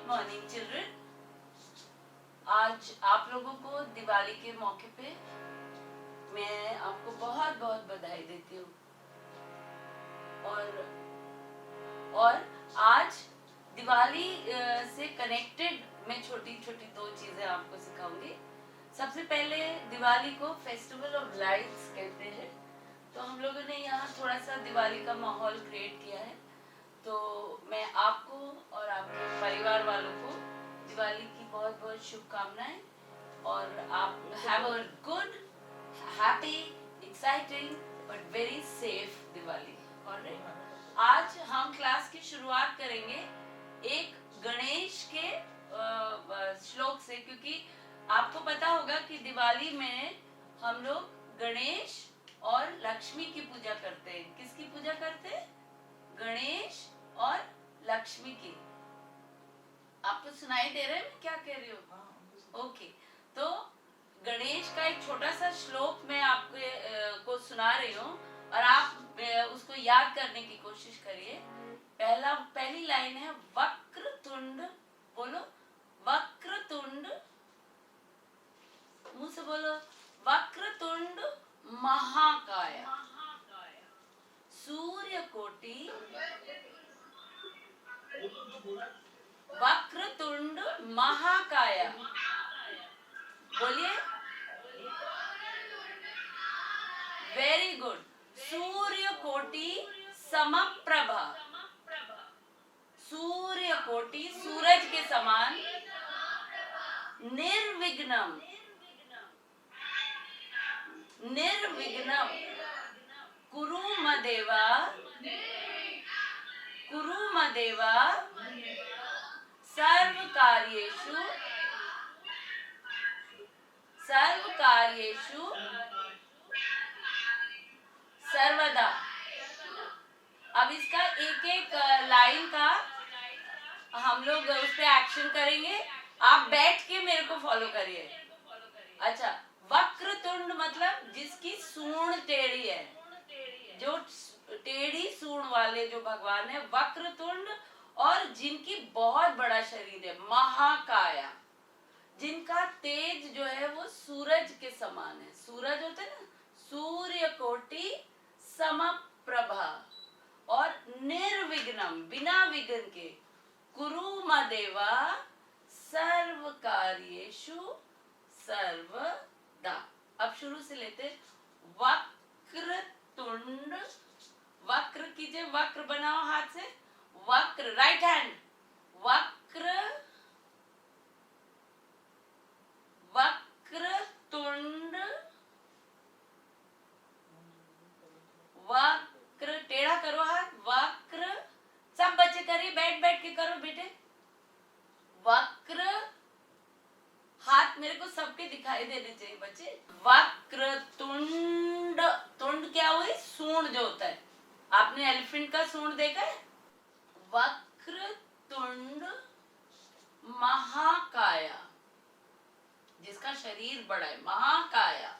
Good morning children. आज आप लोगों को दिवाली के मौके पे मैं आपको बहुत बहुत बधाई देती हूँ। और आज दिवाली से कनेक्टेड मैं छोटी छोटी दो चीजें आपको सिखाऊंगी। सबसे पहले दिवाली को फेस्टिवल ऑफ लाइट्स कहते हैं, तो हम लोगों ने यहाँ थोड़ा सा दिवाली का माहौल क्रिएट किया है। तो मैं आपको और आपके परिवार वालों को दिवाली की बहुत बहुत शुभकामनाएं और आप have a good, happy, exciting but very safe Diwali. Alright, आज हम क्लास की शुरुआत करेंगे एक गणेश के श्लोक से, क्योंकि आपको पता होगा कि दिवाली में हम लोग गणेश और लक्ष्मी की पूजा करते हैं। किसकी पूजा करते हैं? गणेश और लक्ष्मी की। आपको सुनाई दे रहा है मैं क्या कह रही हूँ? ओके, तो गणेश का एक छोटा सा श्लोक मैं आपको सुना रही हूँ और आप उसको याद करने की कोशिश करिए। पहली लाइन है वक्रतुंड, बोलो वक्रतुंड, मुंह से बोलो, वक्रतुंड महाकाय सूर्यकोटि, वक्रतुंड महाकाय, बोलिए, वेरी गुड, सूर्यकोटि समप्रभा, सूर्यकोटि सूरज के समान, निर्विघ्नम, निर्विघ्नम, कुरुमदेवा, कुरुमदेवा सर्वकार्येषु, सर्वकार्येषु सर्वदा। अब इसका एक एक लाइन का हम लोग उस पे एक्शन करेंगे। आप बैठ के मेरे को फॉलो करिए। अच्छा, वक्रतुंड मतलब जिसकी सूंड टेढ़ी है, जो टेढ़ी सूंड वाले जो भगवान है वक्रतुंड, और जिनकी बहुत बड़ा शरीर है महाकाया, जिनका तेज जो है वो सूरज के समान है। सूरज होते ना, सूर्यकोटि समप्रभा, और निर्विघ्नम बिना विघ्न के, कुरुमदेवा सर्वकार्येषु सर्वदा। अब शुरू से लेते, वक्रतुंड, वक्र कीजिए, वक्र बनाओ हाथ से, वक्र, राइट हैंड, वक्र, वक्रतुंड, वक्र, टेढ़ा करो हाथ, वक्र, सब बच्चे करिए, बैठ बैठ के करो बेटे, वक्र, हाथ मेरे को सबके दिखाई देने चाहिए बच्चे, वक्रतुंड, तुंड क्या हुई? सूंड जो होता है, आपने एलिफेंट का सूंड देखा है? वक्रतुंड महाकाया, जिसका शरीर बड़ा है, महाकाया,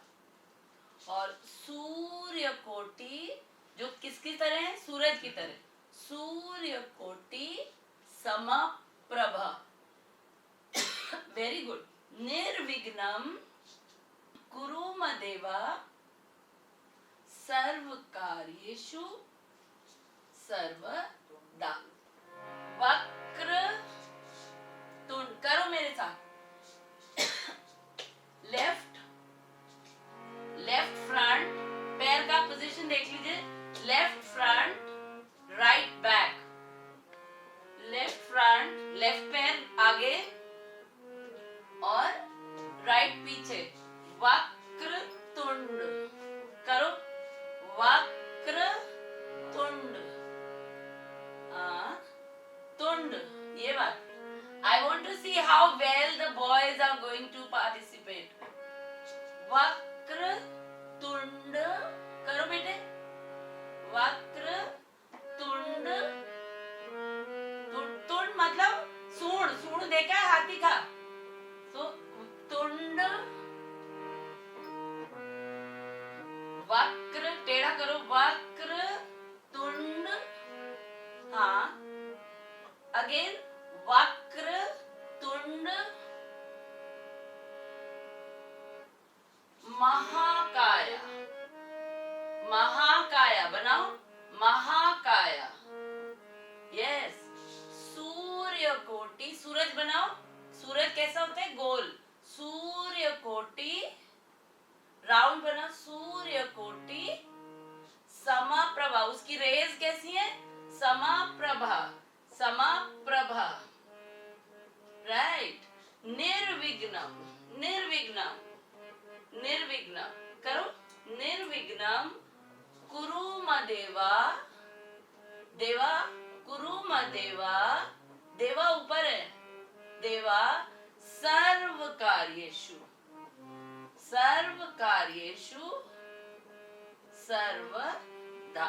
और सूर्यकोटि, जो किसकी तरह है? सूरज की तरह, सूर्यकोटि समप्रभा, वेरी गुड, निर्विघ्नम कुरुमदेवा सर्वकार्येषु सर्वदा। वक्र तुंड, करो मेरे साथ, लेफ्ट, लेफ्ट फ्रंट, पैर का पोजीशन देख लीजिए, left front, right back, left front, left पैर आगे और राइट पीछे, वक्र तुंड, करो वक्र तुंड, तुंड, ये बात। I want to see how well the boys are going to participate. वक्र तुंड, करो बेटे, वक्र तुंड, तुंड मतलब सूंड, सूंड देखा है हाथी का, तो तुंड, वक्र, टेढ़ा करो, वक्र तुंड, हाँ, अगेन वक्र सूर्य कोटि, सूरज बनाओ, सूरज कैसा होता है? गोल। सूर्य कोटि, राउंड बनाओ, सूर्य कोटि समप्रभा, उसकी रेज कैसी है? समप्रभा, समप्रभा, राइट। निर्विघ्नम, निर्विघ्नम, निर्विघ्नम करो, निर्विघ्नम कुरु मदेवा, देवा कुरु मदेवा, देवा ऊपर है, देवा सर्व कार्येषु, सर्व कार्येषु सर्वदा।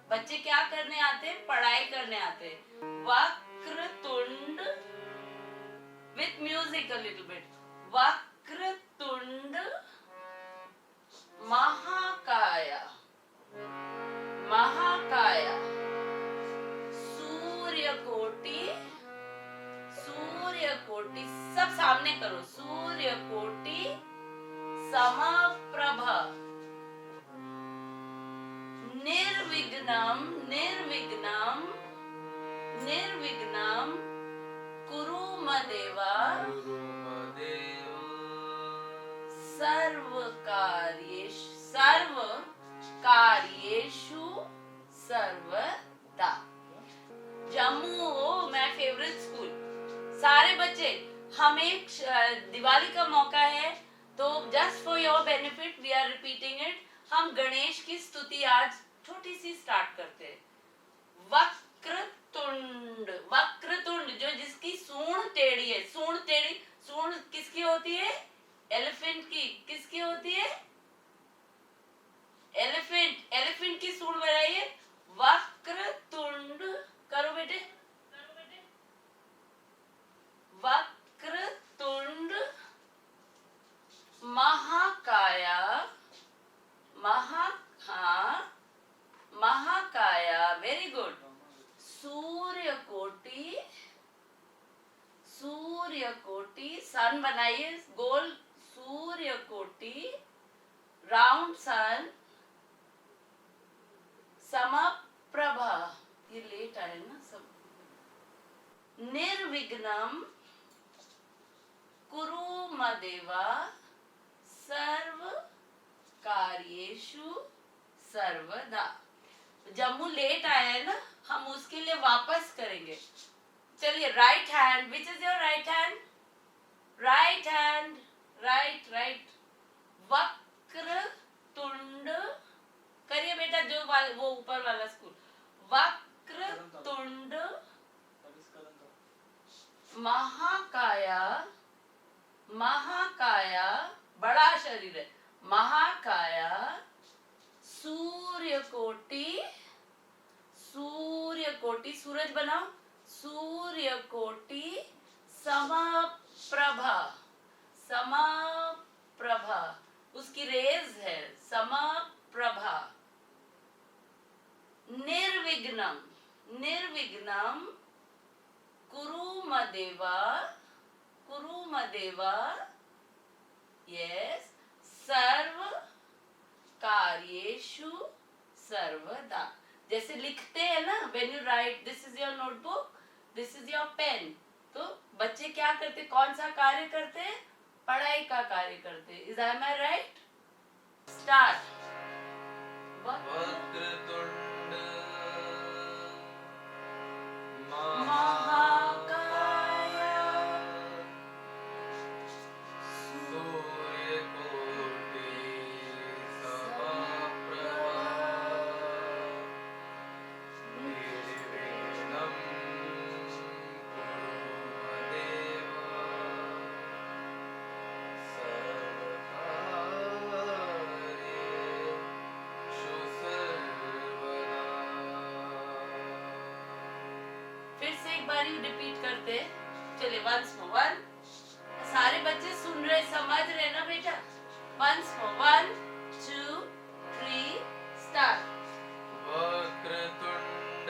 बच्चे क्या करने आते हैं? पढ़ाई करने आते हैं। वक्रतुंड with music a little bit, वक्रतुंड महाकाय, महाकाय सूर्यकोटि, सूर्यकोटि सब सामने करो, सूर्यकोटि समप्रभा, निर्विघ्नम, निर्विघ्नम, निर्विघ्नम कुरु मदेवा, सर्व कार्येषु, सर्व कार्येषु सर्वदा। Jammu my favourite school. सारे बच्चे, हम एक दिवाली का मौका है तो just for your benefit we are repeating it. हम गणेश की स्तुति आज छोटी सी स्टार्ट करते हैं। वक्रतुंड, वक्रतुंड जो जिसकी सूंड टेढ़ी है, सूंड टेढ़ी, सूंड किसकी होती है? एलिफेंट की। किसकी होती है? एलिफेंट, एलिफेंट की सूंड बनाइए। वक्रतुंड करो बेटे, करो बेटे। वक्रतुंड महाकाया, महाकाया, वेरी गुड। सूर्यकोटि, सूर्यकोटि, सन बनाइए गोल, सूर्यकोटि राउंड सन समप्रभा, ये लेट आए ना सब। निर्विघ्नम कुरु मदेवा, सर्व कार्येषु सर्वदा। जम्मू लेट आया है ना, हम उसके लिए वापस करेंगे। चलिए, right hand, which is your right hand? Right hand, right, right. वक्रतुंड करिए बेटा, जो वो ऊपर वाला स्कूल। वक्रतुंड महाकाया, महाकाया बड़ा शरीर है, महाकाया सूर्यकोटि, सूर्यकोटि सूरज बनाओ, सूर्यकोटि समप्रभा, समप्रभा उसकी रेज है, समप्रभा। निर्विघ्नम, निर्विघ्नम कुरु मदेवा, कुरु मदेवा, यस, सर्व कार्येषु सर्वदा। जैसे लिखते हैं ना, when you write, this is your notebook, this is your pen, तो बच्चे क्या करते, कौन सा कार्य करते हैं? पढ़ाई का कार्य करते हैं। Is am I right? Start. वक्रतुंड महाकाय सूर्यकोटि समप्रभा, निर्विघ्नं कुरु मदेवा, सर्वकार्येषु सर्वदा। फिर से एक बार ही रिपीट करते। चलिए, वंस मोर, वन। सारे बच्चे सुन रहे, समझ रहे ना बेटा? Once more, 1 2 3 start. वक्रतुंड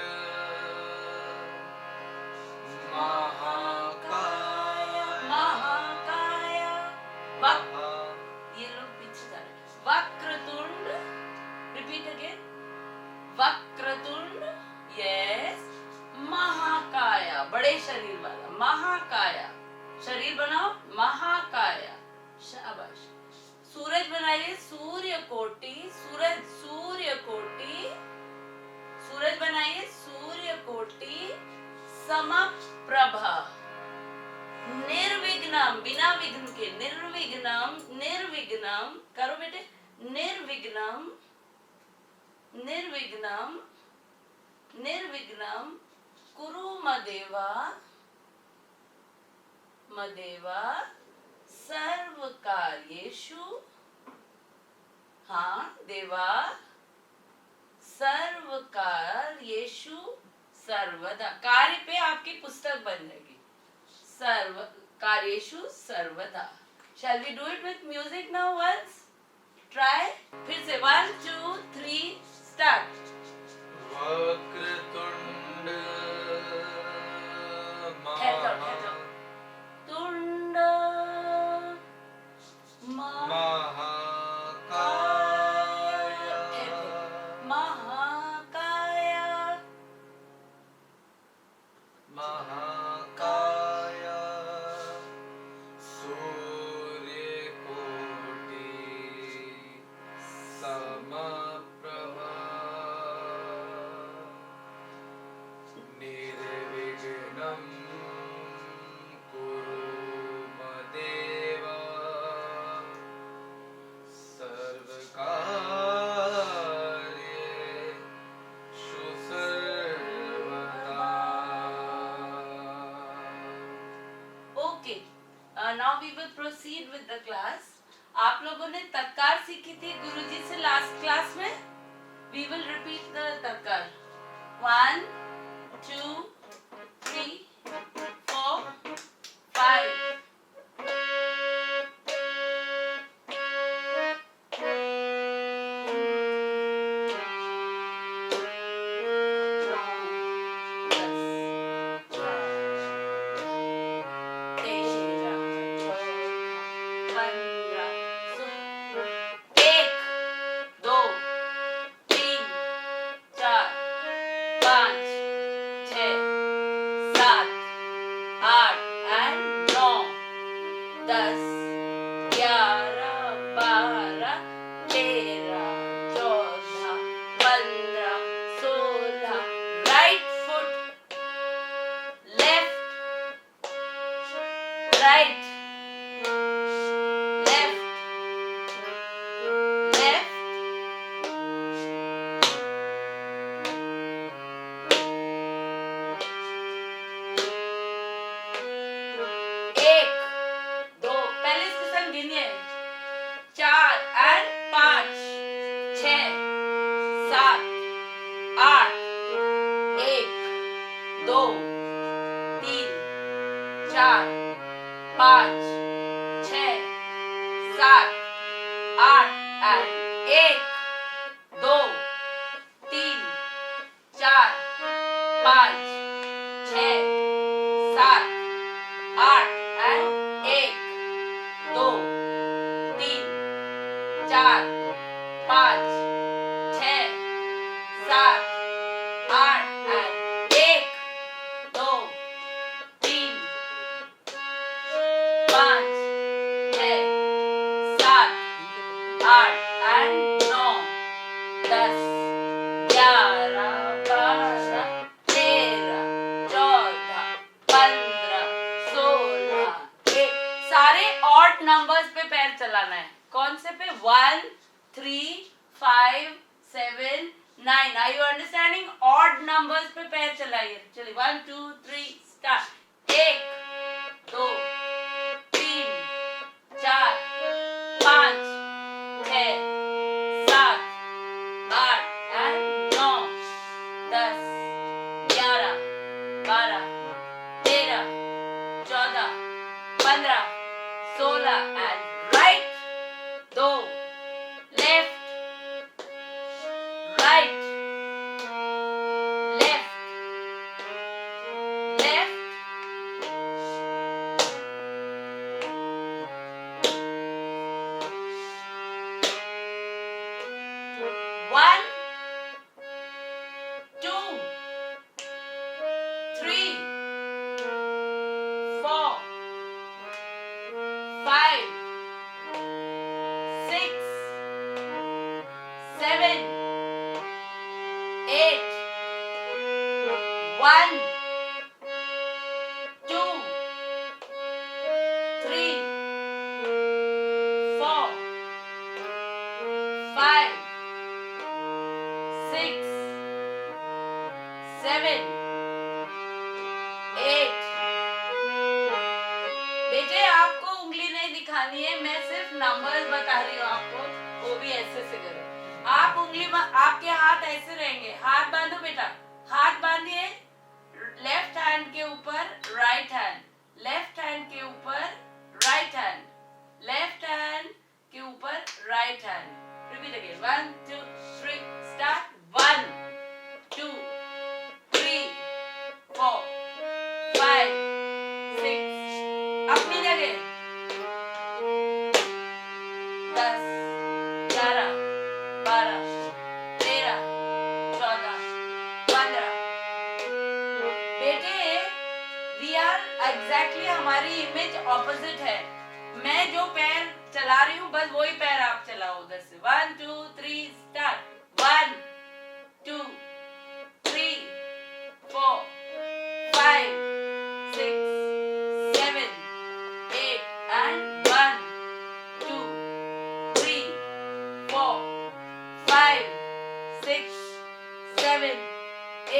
महाकाय, महाकाय, ये लोग पीछे जा रहे। वक्रतुंड, रिपीट अगेन। वक्रतुंड, यस, महाकाय, बड़े बड़े शरीर वाला, महाकाया। शरीर बनाओ महाकाया, शाबाश। सूरज बनाइए सूर्य कोटि, सूरज सूर्य कोटि, सूरज बनाइए सूर्य कोटि समप्रभा। निर्विघ्नम, बिना विघ्न के, निर्विघ्नम, निर्विघ्नम करो बेटे, निर्विघ्नम, निर्विघ्नम, निर्विघ्नम कुरु मदेवा, मदेवा सर्व कार्येषु, हाँ देवा, सर्व कार्येषु सर्वदा। कार्य पे आपकी पुस्तक बन जाएगी, सर्व कार्येषु सर्वदा। Shall we do it with music now once? Try. फिर से 1 2 3 start. वक्रतुंड ठहरो। तुंड महाकाय, महाकाय, महाकाय सूर्यकोटि समप्रभा निर्विघ्नं कुरु मदेव सर्वकार्येषु सर्वदा। Okay. Now we will proceed with the class. आप लोगों ने तत्कार सीखी थी गुरुजी से लास्ट क्लास में. We will repeat the तत्कार. 1 2 3 4 5. Numbers पे पैर चलाना है. कौन से पे? 1 3 5 7 9. Are you understanding? Odd numbers पे पैर चलाइए. चलिए 1 2 3 start. 1 2 3 4 5 6 7 8 and 9 10 11 12 13 14 15 16 and right. 2 left right left left 1 2 3 बांधिए, मैं सिर्फ नंबर्स बता रही हूँ आपको, वो भी ऐसे से करें। आप आपके हाथ ऐसे रहेंगे, हाथ बांधो बेटा, हाथ बांधिए, लेफ्ट हैंड के ऊपर राइट हैंड, लेफ्ट हैंड के ऊपर राइट हैंड, लेफ्ट हैंड के ऊपर right hand. Repeat again, 1 2 3 start. 1 2 3 4 5 6 अपनी जगह, 10 11 12 13 14 15। बेटे वी आर एग्जैक्टली, हमारी इमेज ऑपोजिट है। मैं जो पैर चला रही हूँ बस वही पैर आप चलाओ उधर से। 1 2 3 स्टार्ट। 1 2 3 4 5 6 7 8 and 1 2 3 4 5 6 7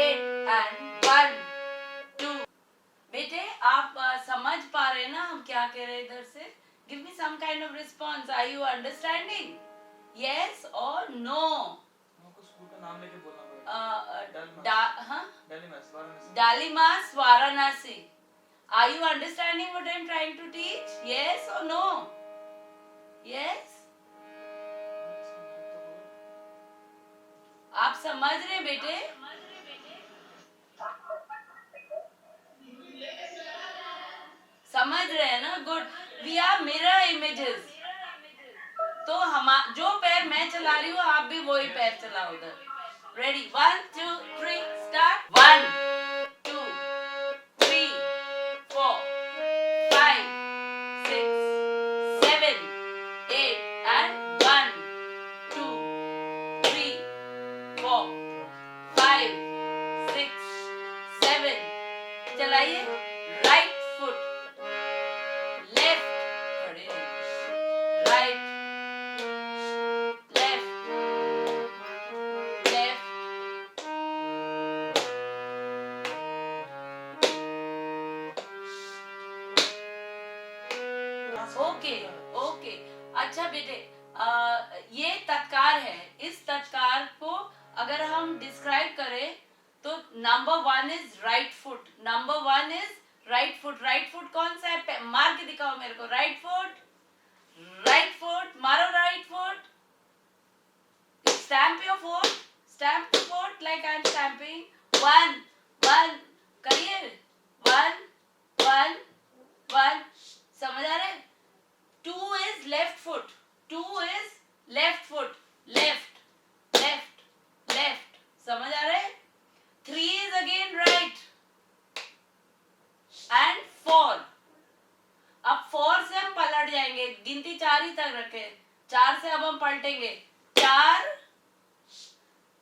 8 and 1 2। बेटे आप समझ पा रहे हैं ना हम क्या कह रहे हैं इधर से? Give me some kind of response. Are you understanding? Yes और नो? हमको स्कूल का नाम लेके बोलना पड़ेगा। डालीमास Varanasi. Are you understanding what I'm trying to teach? Yes or no? Yes? आप समझ रहे हैं बेटे? समझ रहे हैं ना? Good. We are mirror images. तो हम जो पैर मैं चला रही हूँ आप भी वही पैर चलाओ उधर। रेडी? 1 2 3 स्टार्ट। 1 2 3 4 5 6 7 8 and 1 2 3 4 5 6 7। चलाइए। राइट फुट, लेफ्ट, खड़े, right, left, left, okay okay. अच्छा बेटे, ये तत्कार है। इस तत्कार को अगर हम डिस्क्राइब करें तो number 1 is right foot. Number 1 is right foot. Right foot कौन सा है? मार के दिखाओ मेरे को। राइट फुट, राइट फुट, मारो right foot. Stamp your foot, stamp your foot like I am stamping. 1 1 करिए। 1 1 1। समझ आ रहे? 2 is left foot. 2 is left foot. Left, left, left. समझ आ रहे? 3 is again right. And 4. अब 4 से हम पलट जाएंगे। गिनती 4 ही तक रखे। 4 से अब हम पलटेंगे। 4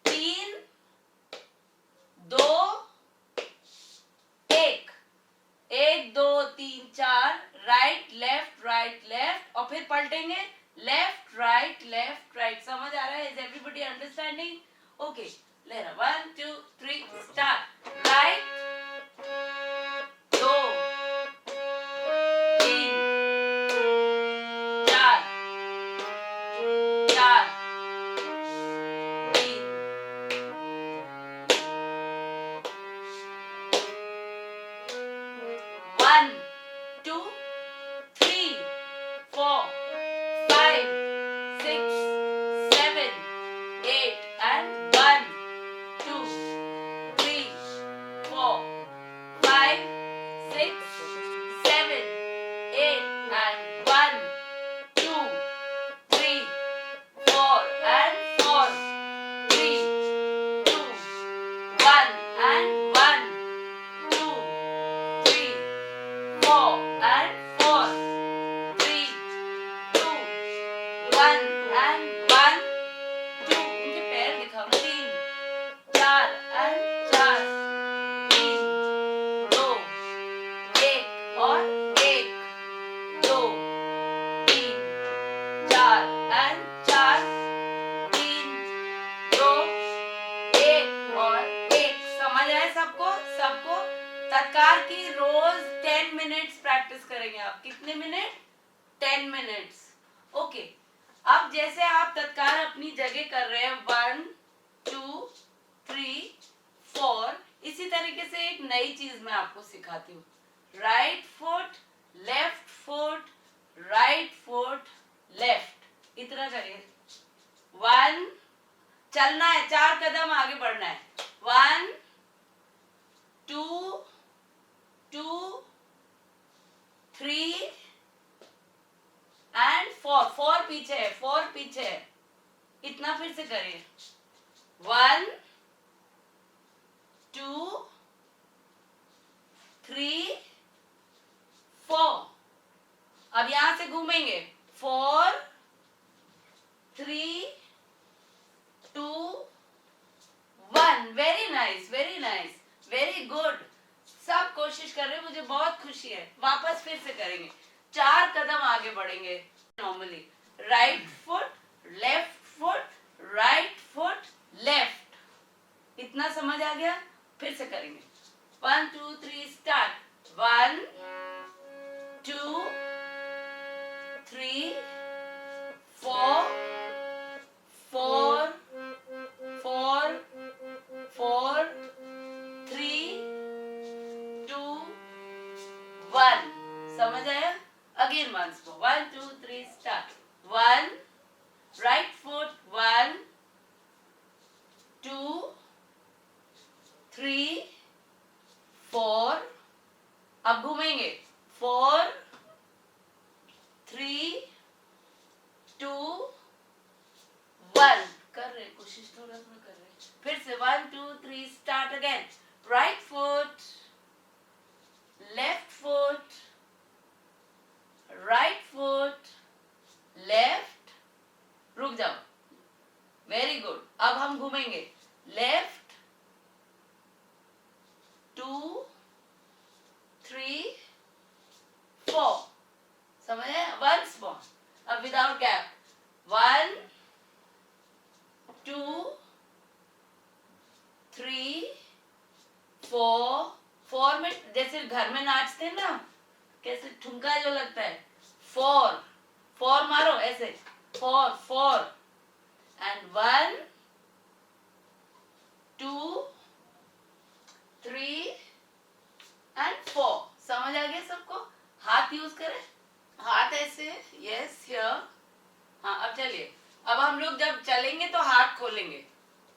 3 2 1। 1 2 3 4। राइट लेफ्ट और फिर पलटेंगे लेफ्ट राइट। समझ आ रहा है? Is everybody understanding? ओके, ले रहा। 1 2 3 start. Right 2 3 4 4 3 1 2 3 4 5 6 7 8 and 1 2 3 4 5 6 7 8 and 1 2 3 4 and 4 3 2 1 and 1 2 3 4 and 4 3 2 1 and 1 2। उनके पैर दिखाओ। 3 4 and 4 3 2 1 और 1 2 3 4 and 4 3 2 1 और 1। समझ आए सबको? तत्कार की रोज 10 मिनट्स प्रैक्टिस करेंगे आप। कितने मिनट? 10 मिनट्स. ओके, अब जैसे आप तत्काल अपनी जगह कर रहे हैं 1 2 3 4, इसी तरीके से एक नई चीज मैं आपको सिखाती हूँ. Right foot, left foot, right foot, left. इतना करिए. 1, चलना है, 4 कदम आगे बढ़ना है. 1 2 2 3 एंड 4. 4 पीछे है, 4 पीछे है. इतना फिर से करिए. 1 2 3 4. अब यहां से घूमेंगे. 4 3 2 1. Very nice, very nice, very good. सब कोशिश कर रहे हैं, मुझे बहुत खुशी है. वापस फिर से करेंगे. 4 कदम आगे बढ़ेंगे. Normally right foot, left foot, right foot, left. इतना समझ आ गया? फिर से करेंगे. 1 2 3 स्टार्ट. 1 2 3 4 4 4 4 3 2 1. समझ आया? Again once more. 1 2 3 start. 1 right foot, 1 2 3 4. अब घूमेंगे. 4 3 2 1. कर रहे, कोशिश थोड़ा थोड़ा कर रहे. फिर से 1 2 3 start again. Right foot, left foot, right foot, left. रुक जाओ. Very good. अब हम घूमेंगे. लेफ्ट 2 3 4. समझ आया? Once more. अब विदाउट गैप. 1 2 3 4. 4 में जैसे घर में नाचते हैं ना, कैसे ठुमका जो लगता है. 4 4 मारो ऐसे. 4 4 एंड 1 2 3 एंड 4. समझ आ गया सबको? हाथ यूज करें. हाथ ऐसे. Yes, here. हाँ, अब चलिए. अब हम लोग जब चलेंगे तो हाथ खोलेंगे.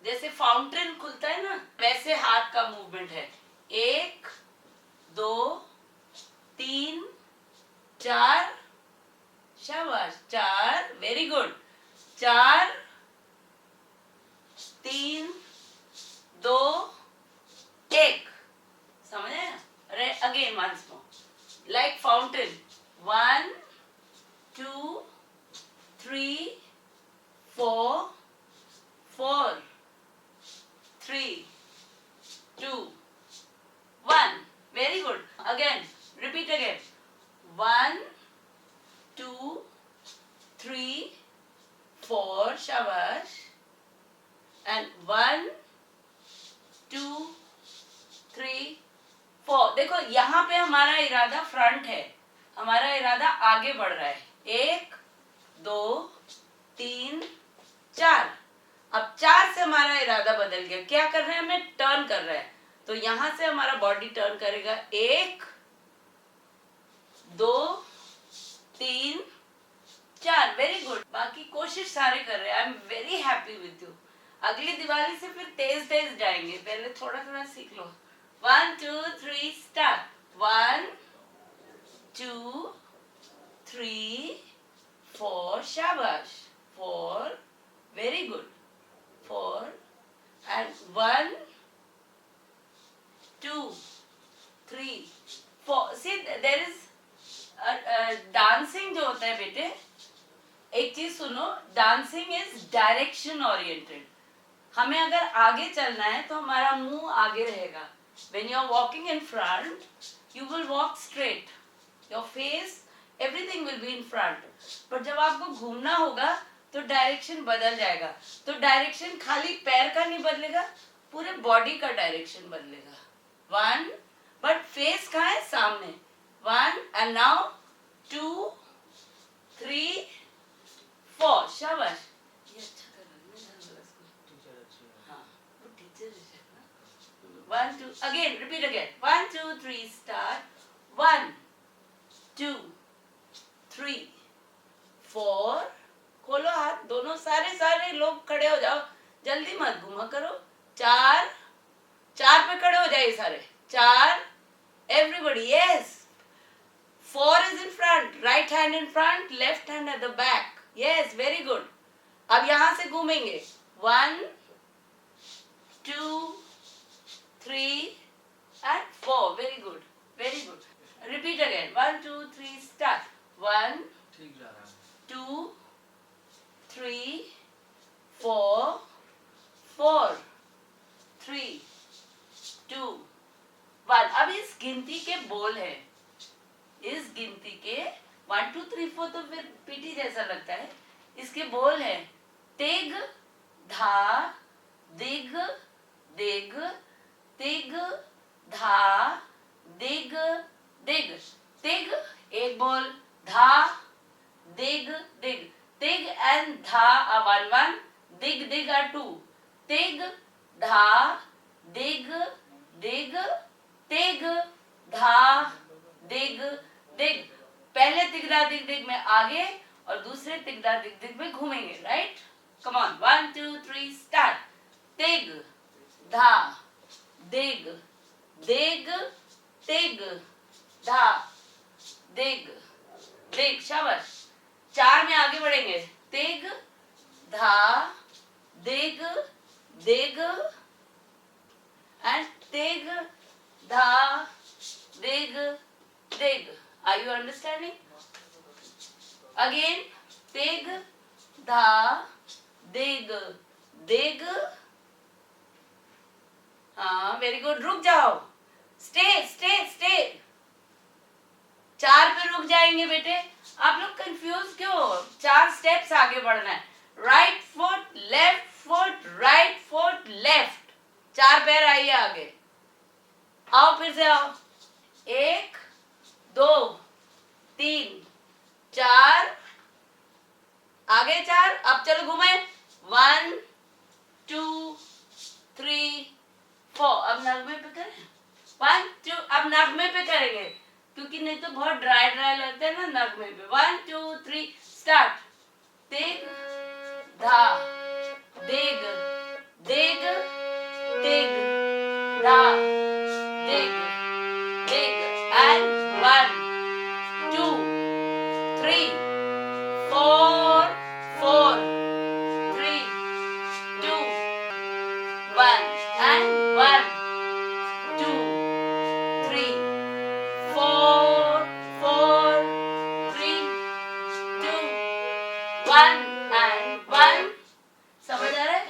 जैसे फाउंटेन खुलता है ना, वैसे हाथ का मूवमेंट है. 1 2 3 4. शाबाश. 4. Very good. 4 3 2 1. समझ आया? Again once more. Like fountain. 1 2 3 4 4 3 2 1. Very good. Again, repeat again. 1 2 3 4. Shabash. And 1 2 3 4. देखो यहाँ पे हमारा इरादा फ्रंट है, हमारा इरादा आगे बढ़ रहा है. 1 2 3 4. अब 4 से हमारा इरादा बदल गया. क्या कर रहे हैं? हमें टर्न कर रहा है. तो यहां से हमारा बॉडी टर्न करेगा. 1 2 3 4. Very good. बाकी कोशिश सारे कर रहे हैं. I am very happy with you. अगली दिवाली से फिर तेज तेज जाएंगे. पहले थोड़ा थोड़ा सीख लो. 1 2 3 स्टार्ट. 1 2 3 4. शाबाश. 4. Very good. 4 and 1 2 3 4. See, there is dancing जो होता है बेटे, एक चीज सुनो. Dancing is direction oriented. हमें अगर आगे चलना है तो हमारा मुंह आगे रहेगा. when you are walking in front, you will walk straight. your face, everything will be in front. but जब आपको घूमना होगा तो डायरेक्शन बदल जाएगा. तो डायरेक्शन खाली पैर का नहीं बदलेगा, पूरे बॉडी का डायरेक्शन बदलेगा. 1 बट फेस कहाँ है? सामने. 1 and now 2 3 4 शाबाश ये अच्छा कर रही है टीचर अच्छी है हाँ वो टीचर है ना 1 2 अगेन रिपीट अगेन 1 2 3 स्टार्ट 1 2 3 4 खोलो हाथ दोनों सारे लोग खड़े हो जाओ जल्दी मत घुमा करो 4 पे खड़े हो जाइए सारे 4 everybody yes 4 is in front right hand in front left hand at the back yes very good अब यहां से घूमेंगे 1 2 3 and 4 very good repeat again 1 2 3 start 1 ठीक जा रहा है 2 3 4 4 3 2 1 अब इस गिनती के बोल है इस गिनती के 1 2 3 4 तो फिर पीटी जैसा लगता है इसके बोल है तिग धा दिग दिग तिग धा दिग दिग तिग एक बोल धा दिग दिग तिग एंड धा are 1 दिग दिग are 2 तिग धा दिग दिग तिग धा दिग दिग पहले तिगड़ा दिग दिग में आगे और दूसरे तिगड़ा दिग दिग में घूमेंगे राइट कम ऑन 1 2 3 स्टार्ट तिग धा दिग दिग तिग धा दिग दिग शाबाश 4 में आगे बढ़ेंगे तिग धा दिग दिग and dig dha dig dig are you understanding again dig dha dig dig हाँ वेरी गुड रुक जाओ स्टे 4 पे रुक जाएंगे बेटे आप लोग कंफ्यूज क्यों 4 स्टेप्स आगे बढ़ना है right foot right foot left 4 पैर आइए आगे आओ फिर से आओ 1 2 3 4 आगे 4 अब चलो घूमे 1 2 3 4 अब नगमे पे करें 1 2 अब नगमे पे करेंगे क्योंकि नहीं तो बहुत ड्राई लगता है ना नगमे पे 1 2 3 स्टार्ट तिग धा दिग दिग dig da dig dig and 1 2 3 4 4 3 2 1 and 1 2 3 4 4 3 2 1 and 1 समझ आ रहा है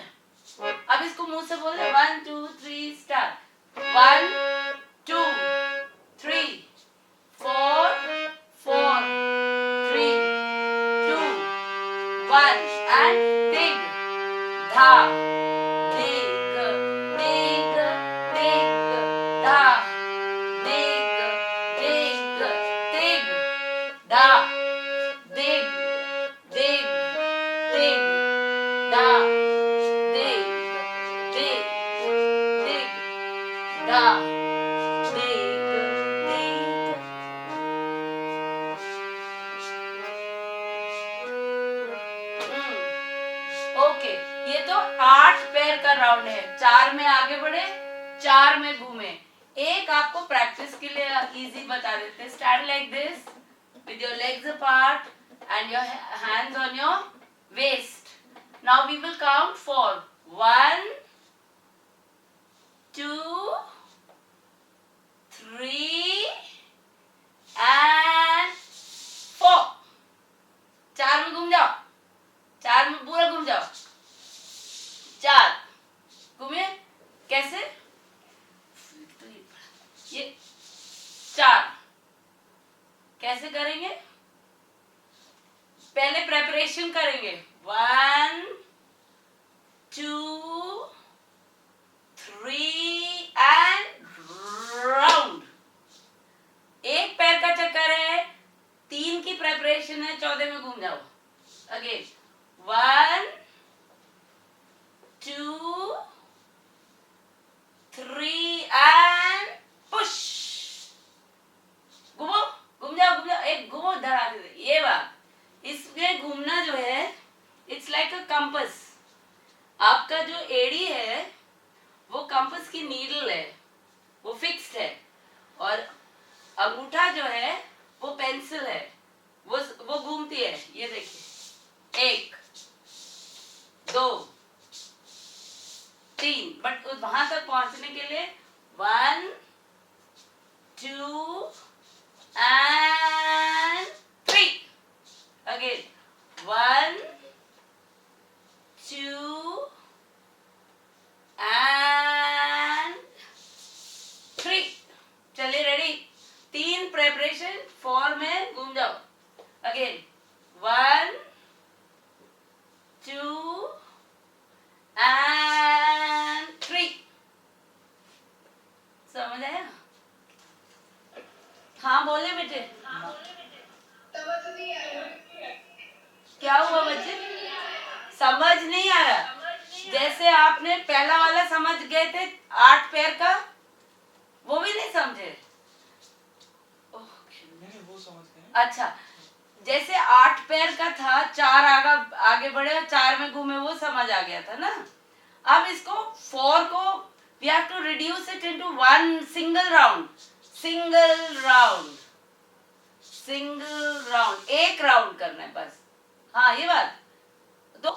अब इसको मुंह से बोल दे 1 2 3 स्टार्ट 1 2 3 4 4 3 2 1 and dig धा dig dig dig धा dig dig dig धा dig dig dig धा dig dig dig धा dig dig ओके ये तो 8 पैर का राउंड है 4 में आगे बढ़े 4 में घूमे एक आपको प्रैक्टिस के लिए इजी बता देते stand like this with your legs apart and your hands on your waist. Now we will count for 1, 2, 3 and 4. 4 में घूम जाओ 4 में पूरा घूम जाओ 4 घूमिए कैसे ये 4 कैसे करेंगे पहले प्रेपरेशन करेंगे 1 2 3 एंड राउंड एक पैर का चक्कर है 3 की प्रेपरेशन है 14 में घूम जाओ. Again. 1 2 3 and push. घूमो, घूम जाओ. एक घूमो, धरा दे. ये बात. इसमें घूमना जो है, इट्स लाइक अ कंपस. आपका जो एड़ी है वो कंपस की नीडल है, वो फिक्स्ड है, और अंगूठा जो है वो पेंसिल है, वो घूमती है. ये देखिए, 1 2 3, बट वहां तक पहुंचने के लिए 1 2 and 3. Again 1 2 and 3. चलिए, रेडी. 3 प्रेपरेशन, 4 में घूम जाओ. Again 1 2 and 3. समझ आया? हाँ बोले बेटे. क्या हुआ बच्चे? समझ नहीं आ रहा. जैसे आपने पहला वाला समझ गए थे 8 पैर का, वो भी नहीं समझे? नहीं, वो समझ गए. अच्छा, जैसे 8 पैर का था, 4 आगे बढ़े और 4 में घूमे, वो समझ आ गया था ना. अब इसको 4 को we have to reduce it into one single round. एक राउंड करना है बस. हाँ, ये बात. तो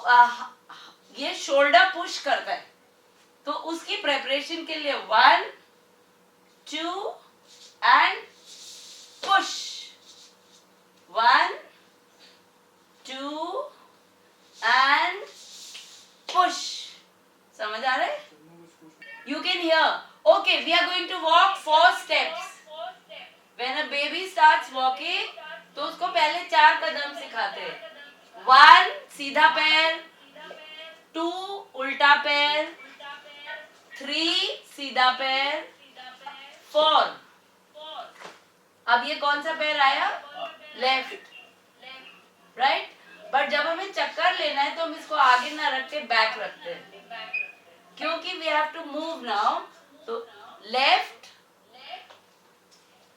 ये शोल्डर पुश करता है, तो उसकी प्रेपरेशन के लिए 1 2 and push. 1 2 and push. समझ आ रहा है? You can hear. Okay, we are going to walk 4 steps. When a baby starts walking, तो उसको पहले 4 कदम सिखाते हैं. 1 सीधा पैर, 2 उल्टा पैर, 3 सीधा पैर, 4. अब ये कौन सा पैर आया? Left, right. बट जब हमें चक्कर लेना है तो हम इसको आगे ना रख के बैक रखते हैं, क्योंकि we have to move now. तो लेफ्ट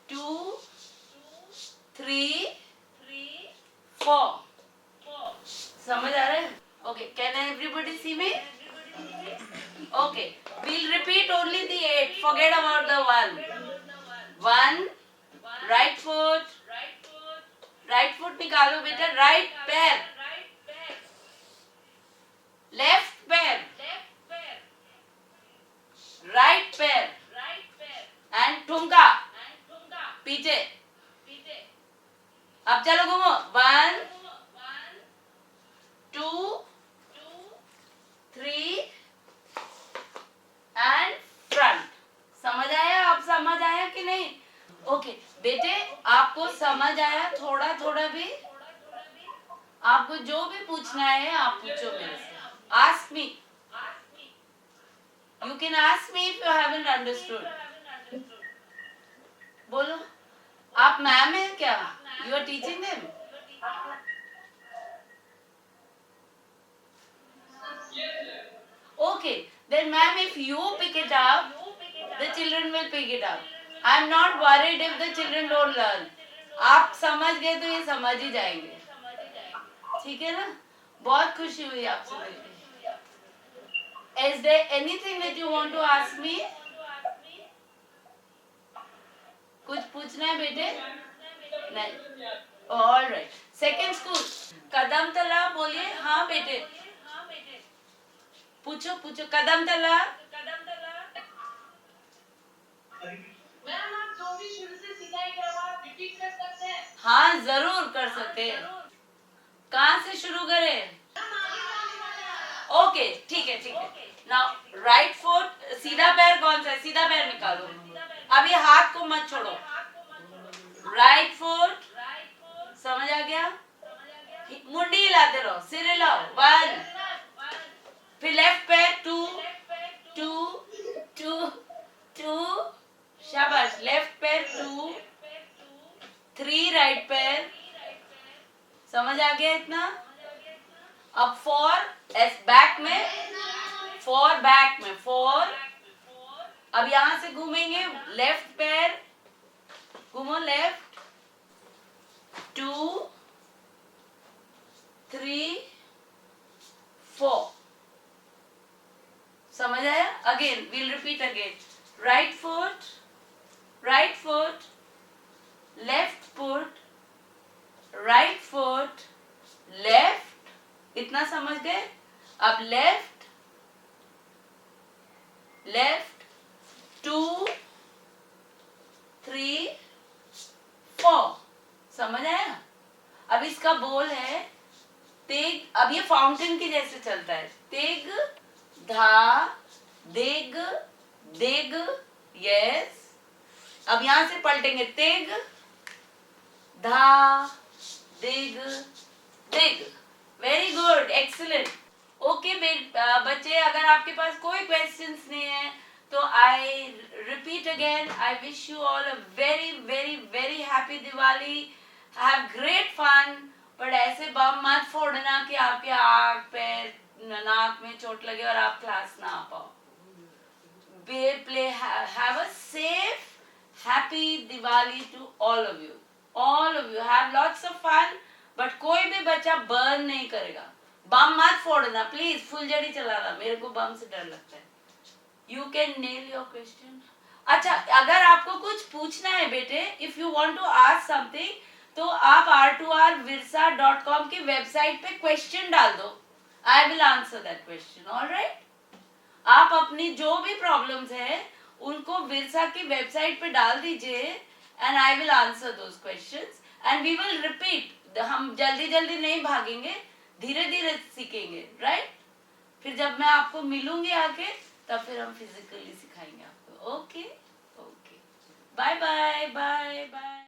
2 3 4. समझ आ रहा है? Okay, can everybody see me? Okay, we'll repeat only the 8. Forget about the 1. 1 right foot निकालो बेटा. राइट पैर, लेफ्ट पैर, राइट पैर एंड ठुमका पीछे. अब चलो घूमो. 1 2 3 एंड फ्रंट. समझ आया? अब समझ आया कि नहीं? ओके बेटे, आपको समझ आया थोड़ा थोड़ा भी? आपको जो भी पूछना है आप पूछो मेरे से. Ask me. You can ask me if you haven't understood. बोलो. आप मैम है क्या? You are teaching them? Okay, then ma'am, if you pick it up, the children will pick it up. I am not worried if the children don't learn. आप समझ गए तो ये समझ ही जाएंगे. ठीक है ना? बहुत खुशी हुई आपसे मिलकर. Is there anything that you want to ask me? कुछ पूछना है बेटे? नहीं. All right. Second school. कदम तला बोलिए. हाँ बेटे. पूछो कदम तला. मैम, आप जो भी शुरू से सिखाएंगे आप रिपीट कर सकते हैं? हाँ, जरूर कर सकते हैं. कहाँ से शुरू करें? ओके, ठीक है. नाउ राइट फुट, सीधा पैर कौन सा है? सीधा पैर निकालो. अभी हाथ को मत छोड़ो. Right foot. समझ आ गया? मुंडी हिलाते रहो, सिर हिलाओ. 1. फिर लेफ्ट पैर 2 2 2. शाबाश. लेफ्ट पैर 2 3 राइट पैर. समझ आ गया इतना? अब फॉर बैक में, फॉर बैक में, फॉर अब यहां से घूमेंगे, लेफ्ट पैर घूमो, लेफ्ट 2 3 4, समझ आया? Again we'll repeat again, right foot, left foot, right foot, left, इतना समझ गए? अब लेफ्ट 2 3 4, समझ आया? अब इसका बोल है तेग, अब ये फाउंटेन के जैसे चलता है, तेग धा देग देग, यस। अब यहां से पलटेंगे, तेग धा देग देग, वेरी गुड, एक्सीलेंट। ओके बच्चे, अगर आपके पास कोई क्वेश्चंस नहीं है तो I repeat again, I wish you all a very very very happy Diwali, have great fun. But ऐसे बम मत फोड़ना कि आपके आँख पैर नाक में चोट लगे और आप क्लास ना आ पाओ। Have a safe, happy Diwali to all of you. All of you have lots of fun, but कोई भी बच्चा बर्न नहीं करेगा। बम मत फोड़ना प्लीज, फुलझड़ी चलाना, मेरे को बम से डर लगता है। You can nail your question. अच्छा, अगर आपको कुछ पूछना है बेटे, if you want to ask something, तो आप r2rvirsa.com की वेबसाइट पे क्वेश्चन डाल दो, I will answer that question, all right? आप अपनी जो भी प्रॉब्लम्स है उनको विरसा की वेबसाइट पे डाल दीजिए, and I will answer those questions and we will repeat. हम जल्दी जल्दी नहीं भागेंगे, धीरे धीरे सीखेंगे, राइट? फिर जब मैं आपको मिलूंगी आके, तब फिर हम फिजिकली सिखाएंगे आपको। Okay okay, bye bye bye bye.